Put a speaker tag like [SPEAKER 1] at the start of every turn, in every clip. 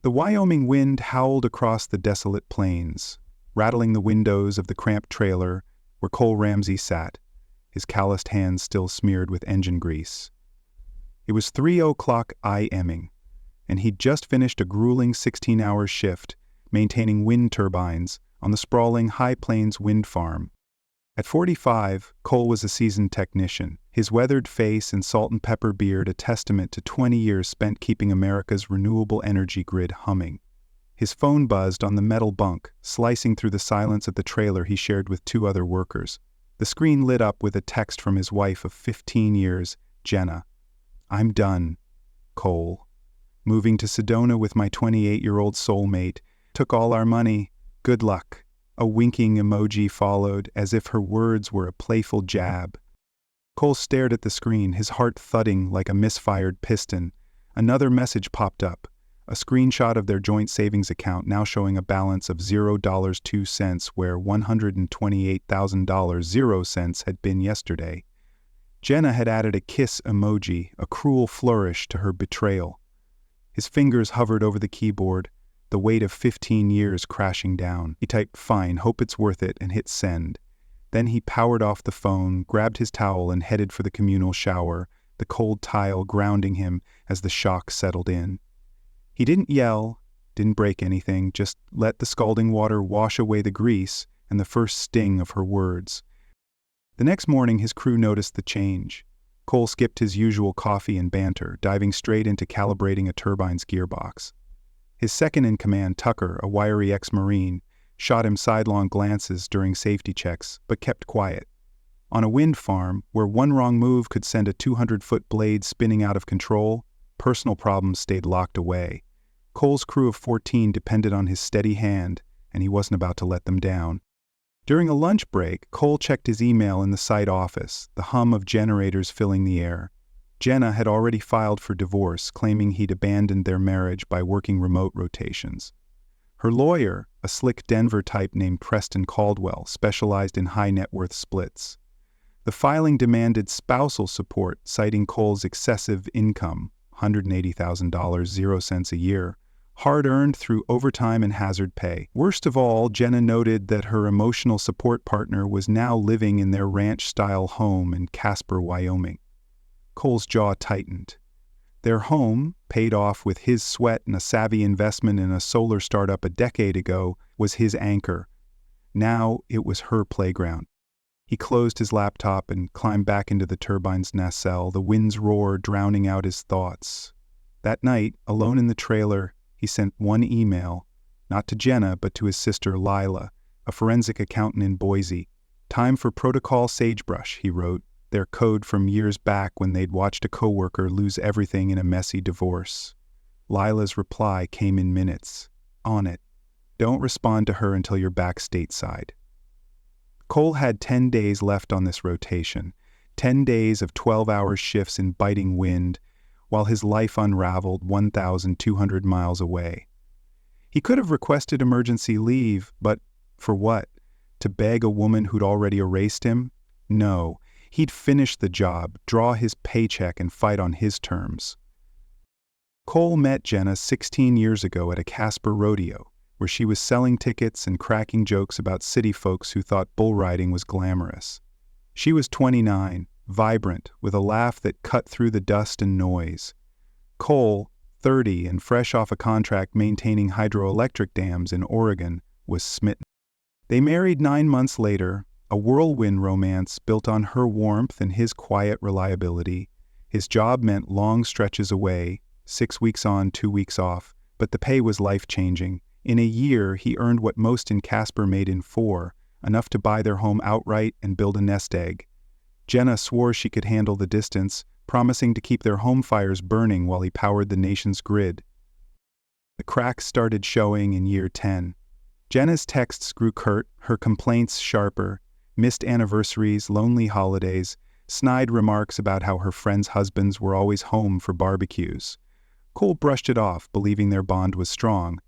[SPEAKER 1] The Wyoming wind howled across the desolate plains, rattling the windows of the cramped trailer where Cole Ramsey sat, his calloused hands still smeared with engine grease. It was 3:00 a.m., and he'd just finished a grueling 16-hour shift maintaining wind turbines on the sprawling High Plains wind farm. At 45, Cole was a seasoned technician, his weathered face and salt and pepper beard a testament to 20 years spent keeping America's renewable energy grid humming. His phone buzzed on the metal bunk, slicing through the silence of the trailer he shared with two other workers. The screen lit up with a text from his wife of 15 years, Jenna. "I'm done, Cole. Moving to Sedona with my 28-year-old soulmate. Took all our money. Good luck." A winking emoji followed, as if her words were a playful jab. Cole stared at the screen, his heart thudding like a misfired piston. Another message popped up, a screenshot of their joint savings account now showing a balance of $0.02 where $128,000 had been yesterday. Jenna had added a kiss emoji, a cruel flourish to her betrayal. His fingers hovered over the keyboard, the weight of 15 years crashing down. He typed, "Fine, hope it's worth it," and hit send. Then he powered off the phone, grabbed his towel, and headed for the communal shower, the cold tile grounding him as the shock settled in. He didn't yell, didn't break anything, just let the scalding water wash away the grease and the first sting of her words. The next morning his crew noticed the change. Cole skipped his usual coffee and banter, diving straight into calibrating a turbine's gearbox. His second-in-command, Tucker, a wiry ex-Marine, shot him sidelong glances during safety checks, but kept quiet. On a wind farm, where one wrong move could send a 200-foot blade spinning out of control, personal problems stayed locked away. Cole's crew of 14 depended on his steady hand, and he wasn't about to let them down. During a lunch break, Cole checked his email in the site office, the hum of generators filling the air. Jenna had already filed for divorce, claiming he'd abandoned their marriage by working remote rotations. Her lawyer, a slick Denver type named Preston Caldwell, specialized in high-net-worth splits. The filing demanded spousal support, citing Cole's excessive income, $180,000, 0 cents a year, hard-earned through overtime and hazard pay. Worst of all, Jenna noted that her emotional support partner was now living in their ranch-style home in Casper, Wyoming. Cole's jaw tightened. Their home, paid off with his sweat and a savvy investment in a solar startup a decade ago, was his anchor. Now it was her playground. He closed his laptop and climbed back into the turbine's nacelle, the wind's roar drowning out his thoughts. That night, alone in the trailer, he sent one email, not to Jenna but to his sister Lila, a forensic accountant in Boise. "Time for protocol sagebrush," he wrote, their code from years back when they'd watched a coworker lose everything in a messy divorce. Lila's reply came in minutes. "On it. Don't respond to her until you're back stateside." Cole had 10 days left on this rotation, 10 days of 12-hour shifts in biting wind, while his life unraveled 1,200 miles away. He could have requested emergency leave, but for what? To beg a woman who'd already erased him? No. He'd finish the job, draw his paycheck, and fight on his terms. Cole met Jenna 16 years ago at a Casper rodeo, where she was selling tickets and cracking jokes about city folks who thought bull riding was glamorous. She was 29, vibrant, with a laugh that cut through the dust and noise. Cole, 30 and fresh off a contract maintaining hydroelectric dams in Oregon, was smitten. They married 9 months later, a whirlwind romance built on her warmth and his quiet reliability. His job meant long stretches away, 6 weeks on, 2 weeks off, but the pay was life-changing. In a year, he earned what most in Casper made in 4, enough to buy their home outright and build a nest egg. Jenna swore she could handle the distance, promising to keep their home fires burning while he powered the nation's grid. The cracks started showing in year 10. Jenna's texts grew curt, her complaints sharper. Missed anniversaries, lonely holidays, snide remarks about how her friends' husbands were always home for barbecues. Cole brushed it off, believing their bond was strong.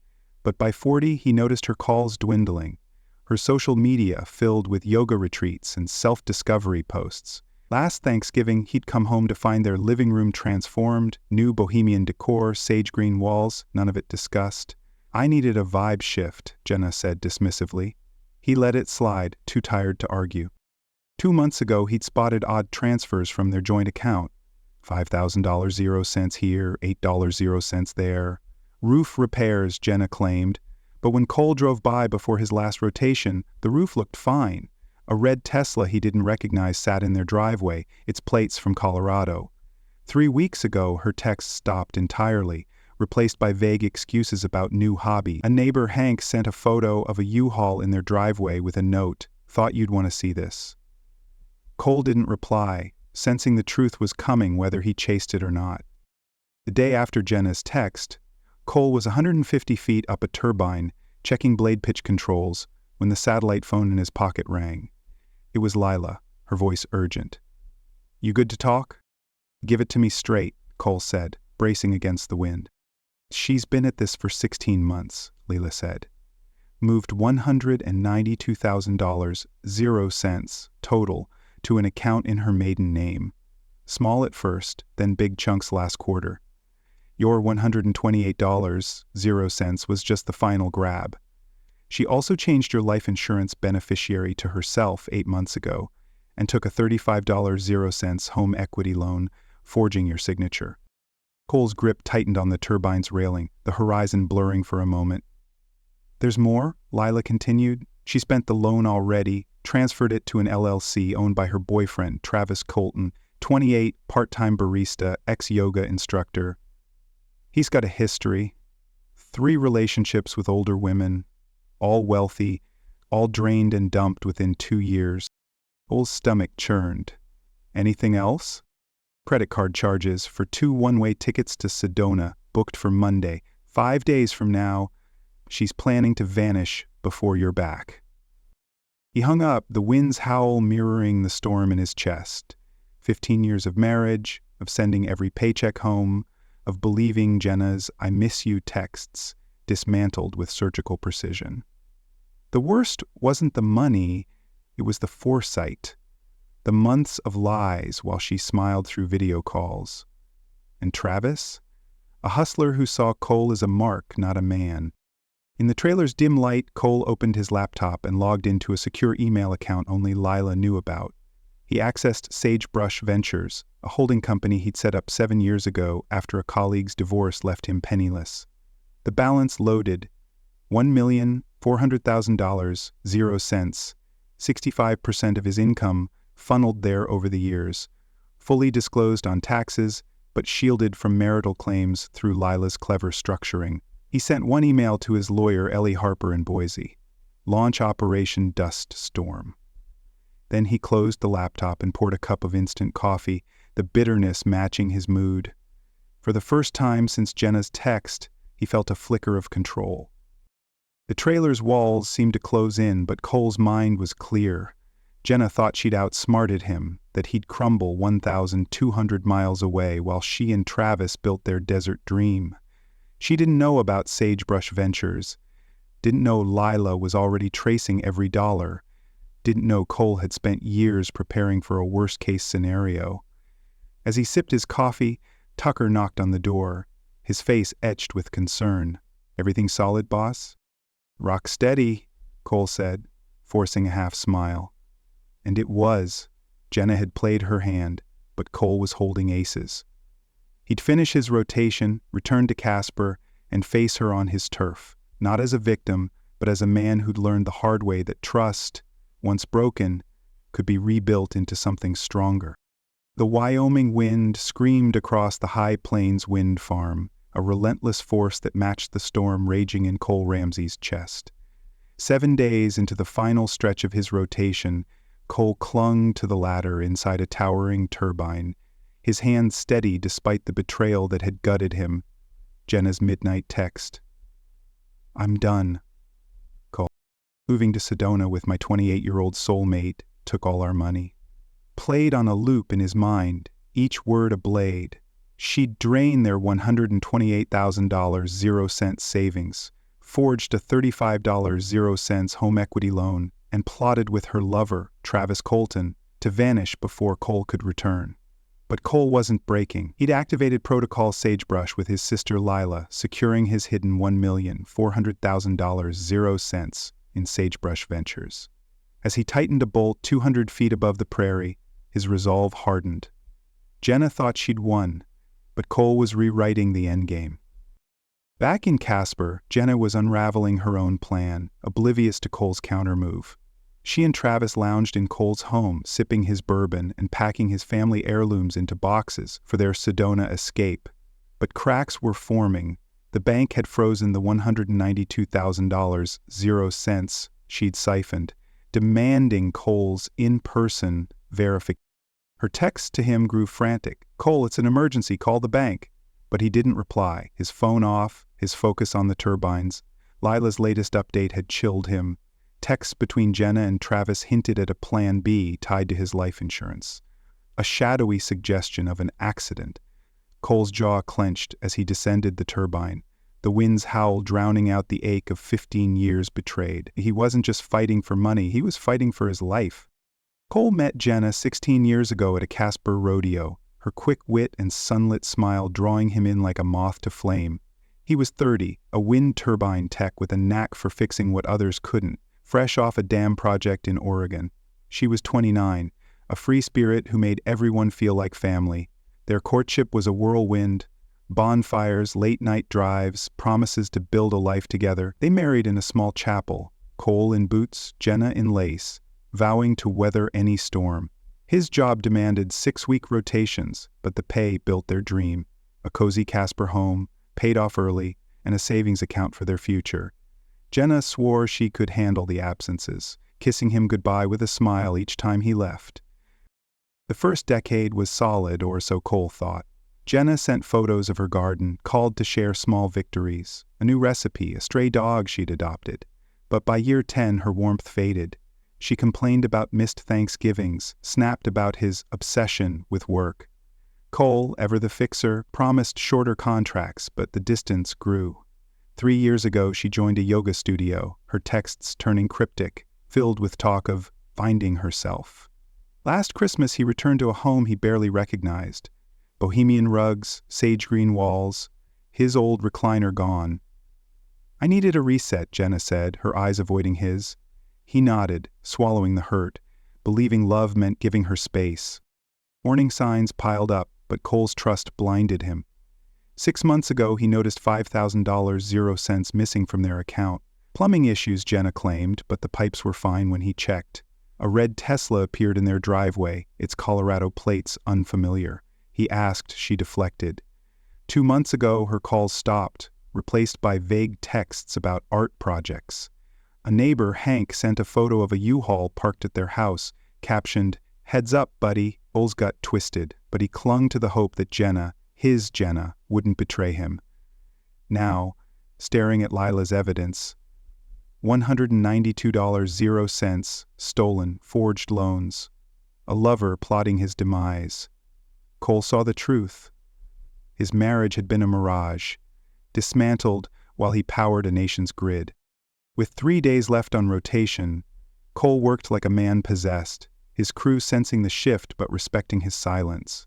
[SPEAKER 1] But by 40, he noticed her calls dwindling, her social media filled with yoga retreats and self-discovery posts. Last Thanksgiving, he'd come home to find their living room transformed, new bohemian decor, sage green walls, none of it discussed. I needed a vibe shift, Jenna said dismissively. He let it slide, too tired to argue. 2 months ago, he'd spotted odd transfers from their joint account. $5,000 0 cents here, $8 0 cents there. Roof repairs, Jenna claimed. But when Cole drove by before his last rotation, the roof looked fine. A red Tesla he didn't recognize sat in their driveway, its plates from Colorado. 3 weeks ago, her texts stopped entirely, replaced by vague excuses about new hobby. A neighbor, Hank, sent a photo of a U-Haul in their driveway with a note, "Thought you'd want to see this." Cole didn't reply, sensing the truth was coming whether he chased it or not. The day after Jenna's text, Cole was 150 feet up a turbine, checking blade pitch controls, when the satellite phone in his pocket rang. It was Lila, her voice urgent. "You good to talk?" "Give it to me straight," Cole said, bracing against the wind. "She's been at this for 16 months, Lila said. Moved $192,000, 0 cents, total, to an account in her maiden name. Small at first, then big chunks last quarter. Your $128, 0 cents was just the final grab. She also changed your life insurance beneficiary to herself 8 months ago and took a $35, 0 cents home equity loan, forging your signature." Cole's grip tightened on the turbine's railing, the horizon blurring for a moment. "There's more," Lila continued. "She spent the loan already, transferred it to an LLC owned by her boyfriend, Travis Colton, 28, part-time barista, ex-yoga instructor. He's got a history. 3 relationships with older women, all wealthy, all drained and dumped within 2 years. Cole's stomach churned. Anything else? Credit card charges for 2 one-way tickets to Sedona, booked for Monday, 5 days from now. She's planning to vanish before you're back." He hung up, the wind's howl mirroring the storm in his chest. 15 years of marriage, of sending every paycheck home, of believing Jenna's "I miss you" texts, dismantled with surgical precision. The worst wasn't the money, it was the foresight. The months of lies while she smiled through video calls. And Travis? A hustler who saw Cole as a mark, not a man. In the trailer's dim light, Cole opened his laptop and logged into a secure email account only Lila knew about. He accessed Sagebrush Ventures, a holding company he'd set up 7 years ago after a colleague's divorce left him penniless. The balance loaded, $1,400,000, 0 cents, 65% of his income funneled there over the years, fully disclosed on taxes, but shielded from marital claims through Lila's clever structuring. He sent one email to his lawyer, Ellie Harper, in Boise. Launch Operation Dust Storm. Then he closed the laptop and poured a cup of instant coffee, the bitterness matching his mood. For the first time since Jenna's text, he felt a flicker of control. The trailer's walls seemed to close in, but Cole's mind was clear. Jenna thought she'd outsmarted him, that he'd crumble 1,200 miles away while she and Travis built their desert dream. She didn't know about Sagebrush Ventures, didn't know Lila was already tracing every dollar, didn't know Cole had spent years preparing for a worst-case scenario. As he sipped his coffee, Tucker knocked on the door, his face etched with concern. "Everything solid, boss?" "Rock steady," Cole said, forcing a half-smile. And it was. Jenna had played her hand, but Cole was holding aces. He'd finish his rotation, return to Casper, and face her on his turf, not as a victim, but as a man who'd learned the hard way that trust, once broken, could be rebuilt into something stronger. The Wyoming wind screamed across the High Plains wind farm, a relentless force that matched the storm raging in Cole Ramsey's chest. 7 days into the final stretch of his rotation, Cole clung to the ladder inside a towering turbine, his hands steady despite the betrayal that had gutted him. Jenna's midnight text. "I'm done." Cole. "Moving to Sedona with my 28-year-old soulmate, took all our money." Played on a loop in his mind, each word a blade. She'd drained their $128,000 0 cents savings, forged a $35 0 cents home equity loan, and plotted with her lover, Travis Colton, to vanish before Cole could return. But Cole wasn't breaking. He'd activated Protocol Sagebrush with his sister Lila, securing his hidden $1,400,000 0 cents in Sagebrush Ventures. As he tightened a bolt 200 feet above the prairie, his resolve hardened. Jenna thought she'd won, but Cole was rewriting the endgame. Back in Casper, Jenna was unraveling her own plan, oblivious to Cole's countermove. She and Travis lounged in Cole's home, sipping his bourbon and packing his family heirlooms into boxes for their Sedona escape. But cracks were forming. The bank had frozen the $192,000 0 cents she'd siphoned, demanding Cole's in-person verification. Her texts to him grew frantic. "Cole, it's an emergency, call the bank." But he didn't reply, his phone off, his focus on the turbines. Lila's latest update had chilled him. Texts between Jenna and Travis hinted at a plan B tied to his life insurance. A shadowy suggestion of an accident. Cole's jaw clenched as he descended the turbine. The wind's howl drowning out the ache of 15 years betrayed. He wasn't just fighting for money, he was fighting for his life. Cole met Jenna 16 years ago at a Casper rodeo, her quick wit and sunlit smile drawing him in like a moth to flame. He was 30, a wind turbine tech with a knack for fixing what others couldn't, fresh off a dam project in Oregon. She was 29, a free spirit who made everyone feel like family. Their courtship was a whirlwind. Bonfires, late-night drives, promises to build a life together. They married in a small chapel, Cole in boots, Jenna in lace, vowing to weather any storm. His job demanded 6-week rotations, but the pay built their dream. A cozy Casper home, paid off early, and a savings account for their future. Jenna swore she could handle the absences, kissing him goodbye with a smile each time he left. The first decade was solid, or so Cole thought. Jenna sent photos of her garden, called to share small victories, a new recipe, a stray dog she'd adopted. But by year 10, her warmth faded. She complained about missed Thanksgivings, snapped about his obsession with work. Cole, ever the fixer, promised shorter contracts, but the distance grew. 3 years ago, she joined a yoga studio, her texts turning cryptic, filled with talk of finding herself. Last Christmas, he returned to a home he barely recognized. Bohemian rugs, sage-green walls, his old recliner gone. "I needed a reset," Jenna said, her eyes avoiding his. He nodded, swallowing the hurt, believing love meant giving her space. Warning signs piled up, but Cole's trust blinded him. 6 months ago, he noticed $5,000 0 cents missing from their account. Plumbing issues, Jenna claimed, but the pipes were fine when he checked. A red Tesla appeared in their driveway, its Colorado plates unfamiliar. He asked, she deflected. 2 months ago, her calls stopped, replaced by vague texts about art projects. A neighbor, Hank, sent a photo of a U-Haul parked at their house, captioned, "Heads up, buddy." Cole's gut twisted, but he clung to the hope that Jenna, his Jenna, wouldn't betray him. Now, staring at Lila's evidence, $192 0 cents, stolen, forged loans. A lover plotting his demise. Cole saw the truth. His marriage had been a mirage, dismantled while he powered a nation's grid. With 3 days left on rotation, Cole worked like a man possessed, his crew sensing the shift but respecting his silence.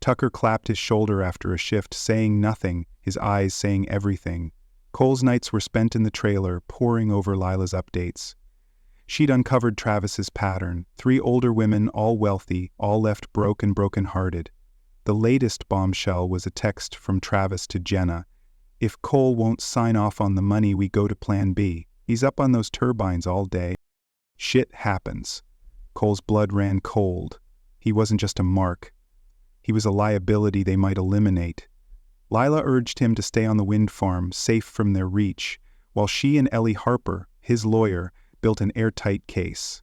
[SPEAKER 1] Tucker clapped his shoulder after a shift, saying nothing, his eyes saying everything. Cole's nights were spent in the trailer, poring over Lila's updates. She'd uncovered Travis's pattern, 3 older women, all wealthy, all left broke and broken-hearted. The latest bombshell was a text from Travis to Jenna. "If Cole won't sign off on the money, we go to Plan B. He's up on those turbines all day." Shit happens. Cole's blood ran cold. He wasn't just a mark. He was a liability they might eliminate. Lila urged him to stay on the wind farm, safe from their reach, while she and Ellie Harper, his lawyer, built an airtight case.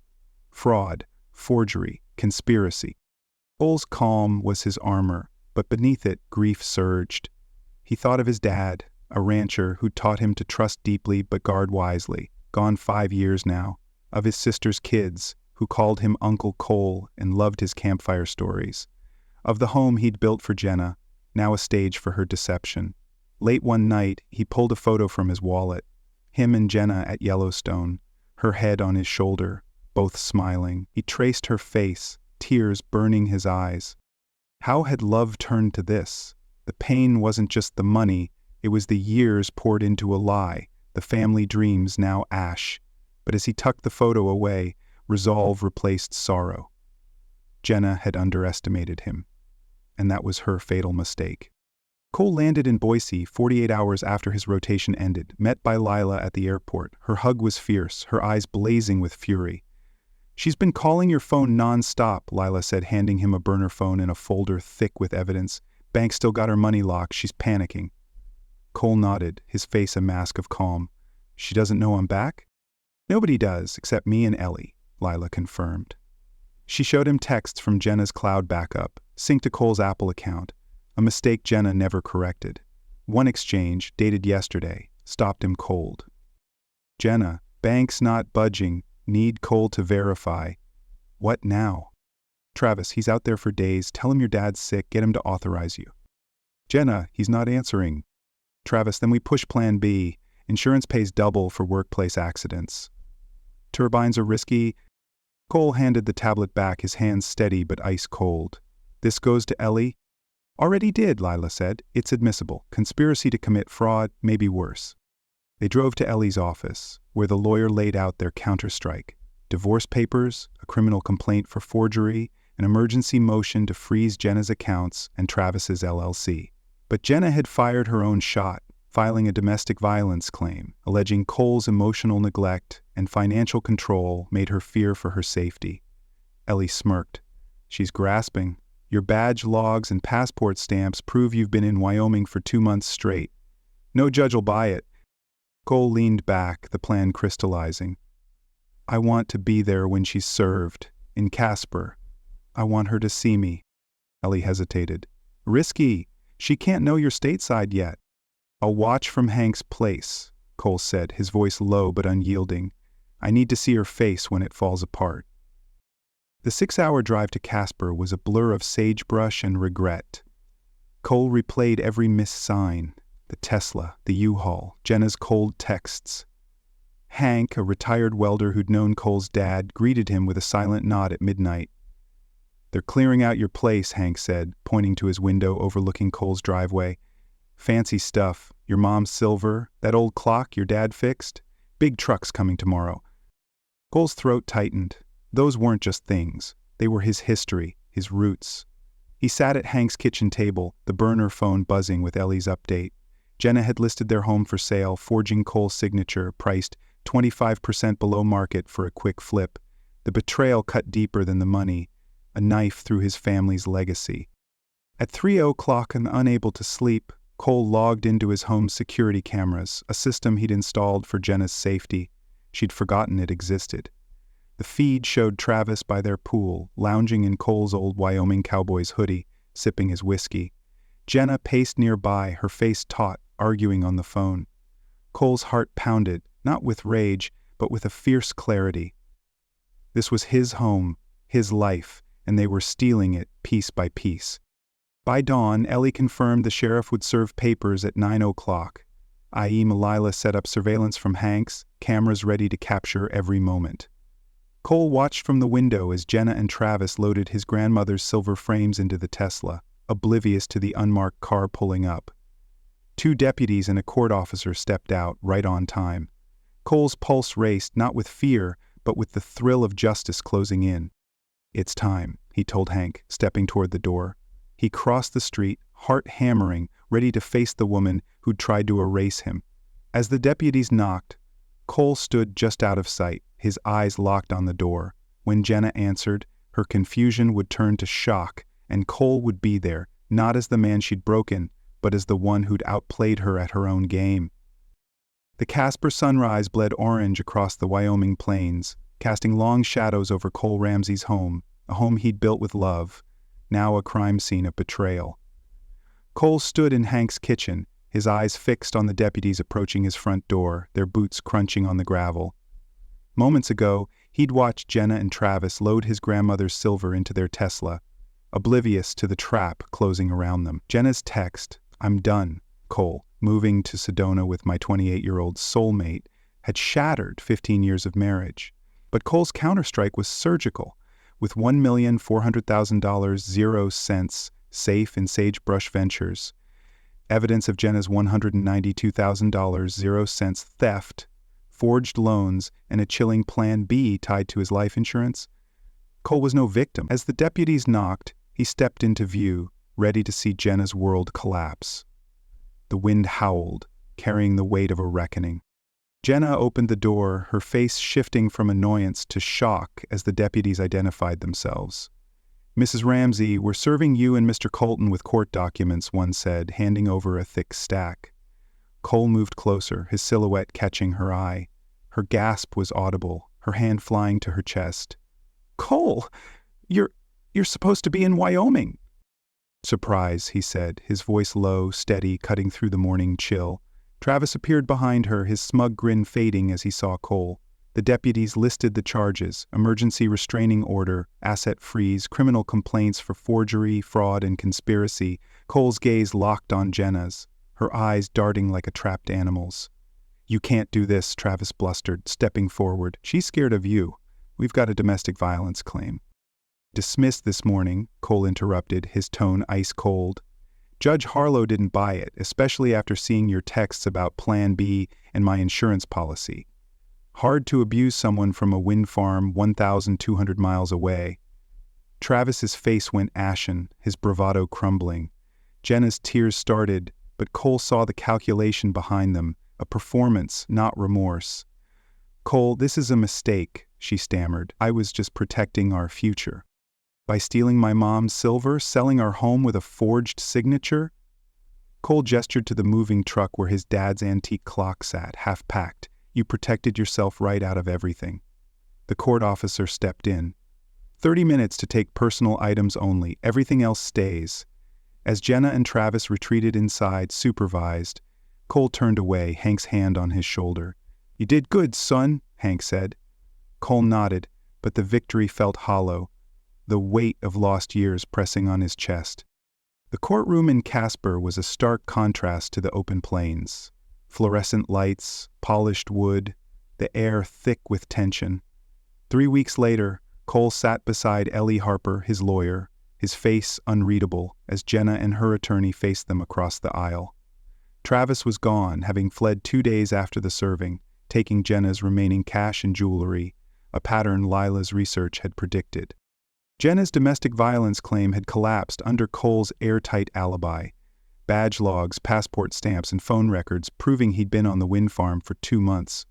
[SPEAKER 1] Fraud, forgery, conspiracy. Cole's calm was his armor, but beneath it, grief surged. He thought of his dad, a rancher who taught him to trust deeply but guard wisely, gone 5 years now. Of his sister's kids, who called him Uncle Cole and loved his campfire stories. Of the home he'd built for Jenna, now a stage for her deception. Late one night, he pulled a photo from his wallet. Him and Jenna at Yellowstone, her head on his shoulder, both smiling. He traced her face, tears burning his eyes. How had love turned to this? The pain wasn't just the money, it was the years poured into a lie, the family dreams now ash. But as he tucked the photo away, resolve replaced sorrow. Jenna had underestimated him, and that was her fatal mistake. Cole landed in Boise 48 hours after his rotation ended, met by Lila at the airport. Her hug was fierce, her eyes blazing with fury. "She's been calling your phone non-stop," Lila said, handing him a burner phone and a folder thick with evidence. "Bank still got her money locked, she's panicking." Cole nodded, his face a mask of calm. "She doesn't know I'm back?" "Nobody does, except me and Ellie," Lila confirmed. She showed him texts from Jenna's cloud backup, synced to Cole's Apple account, a mistake Jenna never corrected. One exchange, dated yesterday, stopped him cold. "Jenna, bank's not budging, need Cole to verify." "What now?" "Travis, he's out there for days, tell him your dad's sick, get him to authorize you." "Jenna, he's not answering." "Travis, then we push plan B. Insurance pays double for workplace accidents." "Turbines are risky." Cole handed the tablet back, his hands steady but ice cold. "This goes to Ellie?" "Already did," Lila said. "It's admissible. Conspiracy to commit fraud, maybe worse." They drove to Ellie's office, where the lawyer laid out their counterstrike. Divorce papers, a criminal complaint for forgery, an emergency motion to freeze Jenna's accounts and Travis's LLC. But Jenna had fired her own shot, filing a domestic violence claim, alleging Cole's emotional neglect and financial control made her fear for her safety. Ellie smirked. "She's grasping. Your badge logs and passport stamps prove you've been in Wyoming for 2 months straight. No judge will buy it." Cole leaned back, the plan crystallizing. "I want to be there when she's served, in Casper. I want her to see me." Ellie hesitated. "Risky. She can't know you're stateside yet." "I'll watch from Hank's place," Cole said, his voice low but unyielding. "I need to see her face when it falls apart." The 6-hour drive to Casper was a blur of sagebrush and regret. Cole replayed every missed sign, the Tesla, the U-Haul, Jenna's cold texts. Hank, a retired welder who'd known Cole's dad, greeted him with a silent nod at midnight. "They're clearing out your place," Hank said, pointing to his window overlooking Cole's driveway. "Fancy stuff. Your mom's silver, that old clock your dad fixed. Big trucks coming tomorrow." Cole's throat tightened. Those weren't just things. They were his history, his roots. He sat at Hank's kitchen table, the burner phone buzzing with Ellie's update. Jenna had listed their home for sale, forging Cole's signature, priced 25% below market for a quick flip. The betrayal cut deeper than the money, a knife through his family's legacy. At 3:00 and unable to sleep, Cole logged into his home's security cameras, a system he'd installed for Jenna's safety. She'd forgotten it existed. The feed showed Travis by their pool, lounging in Cole's old Wyoming cowboy's hoodie, sipping his whiskey. Jenna paced nearby, her face taut, arguing on the phone. Cole's heart pounded, not with rage, but with a fierce clarity. This was his home, his life, and they were stealing it piece by piece. By dawn, Ellie confirmed the sheriff would serve papers at 9:00, i.e. Lila set up surveillance from Hank's, cameras ready to capture every moment. Cole watched from the window as Jenna and Travis loaded his grandmother's silver frames into the Tesla, oblivious to the unmarked car pulling up. 2 deputies and a court officer stepped out, right on time. Cole's pulse raced, not with fear, but with the thrill of justice closing in. "It's time," he told Hank, stepping toward the door. He crossed the street, heart hammering, ready to face the woman who'd tried to erase him. As the deputies knocked, Cole stood just out of sight, his eyes locked on the door. When Jenna answered, her confusion would turn to shock, and Cole would be there, not as the man she'd broken, but as the one who'd outplayed her at her own game. The Casper sunrise bled orange across the Wyoming plains, casting long shadows over Cole Ramsey's home, a home he'd built with love, now a crime scene of betrayal. Cole stood in Hank's kitchen, his eyes fixed on the deputies approaching his front door, their boots crunching on the gravel. Moments ago, he'd watched Jenna and Travis load his grandmother's silver into their Tesla, oblivious to the trap closing around them. Jenna's text, "I'm done, Cole, moving to Sedona with my 28-year-old soulmate," had shattered 15 years of marriage. But Cole's counterstrike was surgical. with $1,400,000 safe in Sagebrush Ventures. Evidence of Jenna's $192,000 theft, forged loans, and a chilling Plan B tied to his life insurance. Cole was no victim. As the deputies knocked, he stepped into view, ready to see Jenna's world collapse. The wind howled, carrying the weight of a reckoning. Jenna opened the door, her face shifting from annoyance to shock as the deputies identified themselves. "Mrs. Ramsey, we're serving you and Mr. Colton with court documents," one said, handing over a thick stack. Cole moved closer, his silhouette catching her eye. Her gasp was audible, her hand flying to her chest. "Cole, you're supposed to be in Wyoming." "Surprise," he said, his voice low, steady, cutting through the morning chill. Travis appeared behind her, his smug grin fading as he saw Cole. The deputies listed the charges: emergency restraining order, asset freeze, criminal complaints for forgery, fraud, and conspiracy. Cole's gaze locked on Jenna's, her eyes darting like a trapped animal's. "You can't do this," Travis blustered, stepping forward. "She's scared of you. We've got a domestic violence claim." "Dismissed this morning," Cole interrupted, his tone ice cold. "Judge Harlow didn't buy it, especially after seeing your texts about Plan B and my insurance policy. Hard to abuse someone from a wind farm 1,200 miles away." Travis's face went ashen, his bravado crumbling. Jenna's tears started, but Cole saw the calculation behind them, a performance, not remorse. "Cole, this is a mistake," she stammered. "I was just protecting our future. By stealing my mom's silver, selling our home with a forged signature?" Cole gestured to the moving truck where his dad's antique clock sat, half-packed. "You protected yourself right out of everything." The court officer stepped in. 30 minutes to take personal items only, everything else stays." As Jenna and Travis retreated inside, supervised, Cole turned away, Hank's hand on his shoulder. "You did good, son," Hank said. Cole nodded, but the victory felt hollow, the weight of lost years pressing on his chest. The courtroom in Casper was a stark contrast to the open plains. Fluorescent lights, polished wood, the air thick with tension. 3 weeks later, Cole sat beside Ellie Harper, his lawyer, his face unreadable, as Jenna and her attorney faced them across the aisle. Travis was gone, having fled 2 days after the serving, taking Jenna's remaining cash and jewelry, a pattern Lila's research had predicted. Jenna's domestic violence claim had collapsed under Cole's airtight alibi. Badge logs, passport stamps, and phone records proving he'd been on the wind farm for 2 months.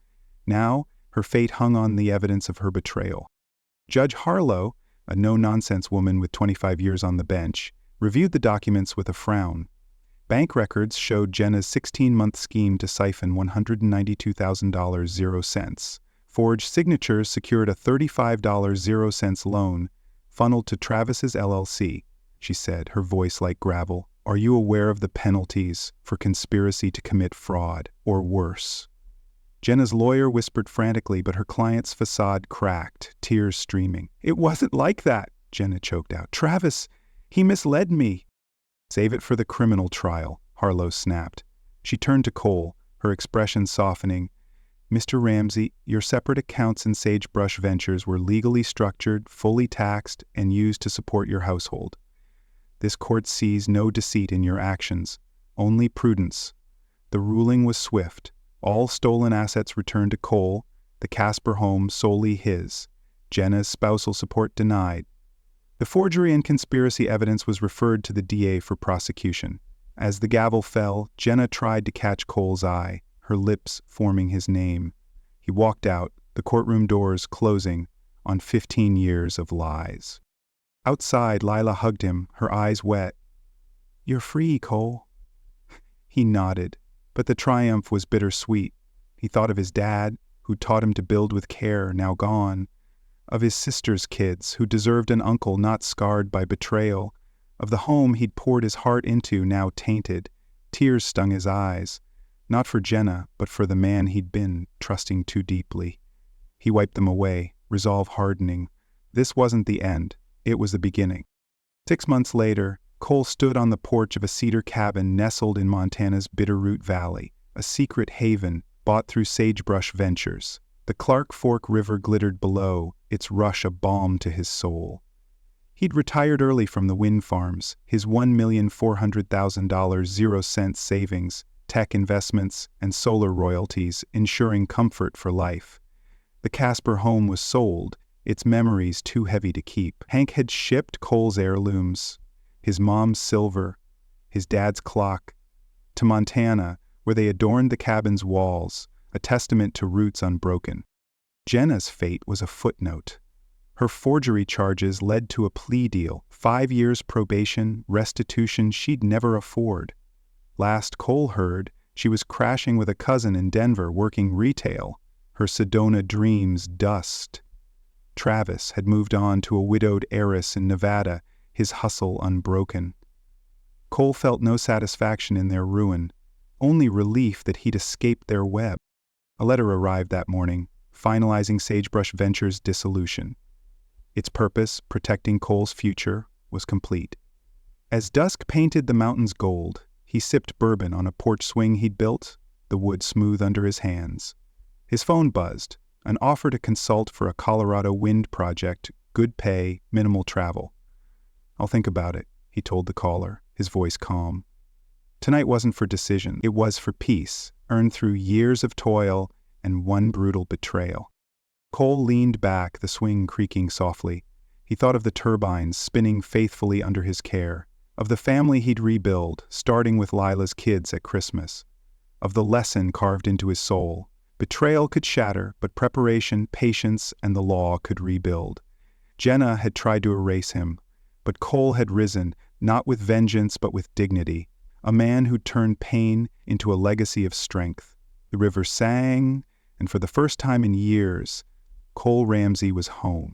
[SPEAKER 1] Now, her fate hung on the evidence of her betrayal. Judge Harlow, a no-nonsense woman with 25 years on the bench, reviewed the documents with a frown. Bank records showed Jenna's 16-month scheme to siphon $192,000. Forged signatures secured a $35 loan, funneled to Travis's LLC. She said, her voice like gravel. "Are you aware of the penalties for conspiracy to commit fraud, or worse?" Jenna's lawyer whispered frantically, but her client's facade cracked, tears streaming. "It wasn't like that," Jenna choked out. "Travis, he misled me." "Save it for the criminal trial," Harlow snapped. She turned to Cole, her expression softening. "Mr. Ramsey, your separate accounts in Sagebrush Ventures were legally structured, fully taxed, and used to support your household. This court sees no deceit in your actions, only prudence." The ruling was swift. All stolen assets returned to Cole, the Casper home solely his. Jenna's spousal support denied. The forgery and conspiracy evidence was referred to the DA for prosecution. As the gavel fell, Jenna tried to catch Cole's eye, her lips forming his name. He walked out, the courtroom doors closing on 15 years of lies. Outside, Lila hugged him, her eyes wet. "You're free, Cole." He nodded, but the triumph was bittersweet. He thought of his dad, who taught him to build with care, now gone. Of his sister's kids, who deserved an uncle not scarred by betrayal. Of the home he'd poured his heart into, now tainted. Tears stung his eyes. Not for Jenna, but for the man he'd been, trusting too deeply. He wiped them away, resolve hardening. This wasn't the end. It was the beginning. 6 months later, Cole stood on the porch of a cedar cabin nestled in Montana's Bitterroot Valley, a secret haven bought through Sagebrush Ventures. The The Clark Fork River glittered below, its rush a balm to his soul. He'd retired early from the wind farms, his $1,400,000 0-cent savings, tech investments, and solar royalties ensuring comfort for life. The Casper home was sold, its memories too heavy to keep. Hank had shipped Cole's heirlooms, his mom's silver, his dad's clock, to Montana, where they adorned the cabin's walls, a testament to roots unbroken. Jenna's fate was a footnote. Her forgery charges led to a plea deal, 5 years probation, restitution she'd never afford. Last Cole heard, she was crashing with a cousin in Denver working retail, her Sedona dreams dust. Travis had moved on to a widowed heiress in Nevada, his hustle unbroken. Cole felt no satisfaction in their ruin, only relief that he'd escaped their web. A letter arrived that morning, finalizing Sagebrush Ventures' dissolution. Its purpose, protecting Cole's future, was complete. As dusk painted the mountains gold, he sipped bourbon on a porch swing he'd built, the wood smooth under his hands. His phone buzzed, an offer to consult for a Colorado wind project, good pay, minimal travel. "I'll think about it," he told the caller, his voice calm. Tonight wasn't for decision, it was for peace, earned through years of toil and one brutal betrayal. Cole leaned back, the swing creaking softly. He thought of the turbines spinning faithfully under his care, of the family he'd rebuild, starting with Lila's kids at Christmas, of the lesson carved into his soul. Betrayal could shatter, but preparation, patience, and the law could rebuild. Jenna had tried to erase him, but Cole had risen, not with vengeance but with dignity, a man who'd turned pain into a legacy of strength. The river sang, and for the first time in years, Cole Ramsey was home.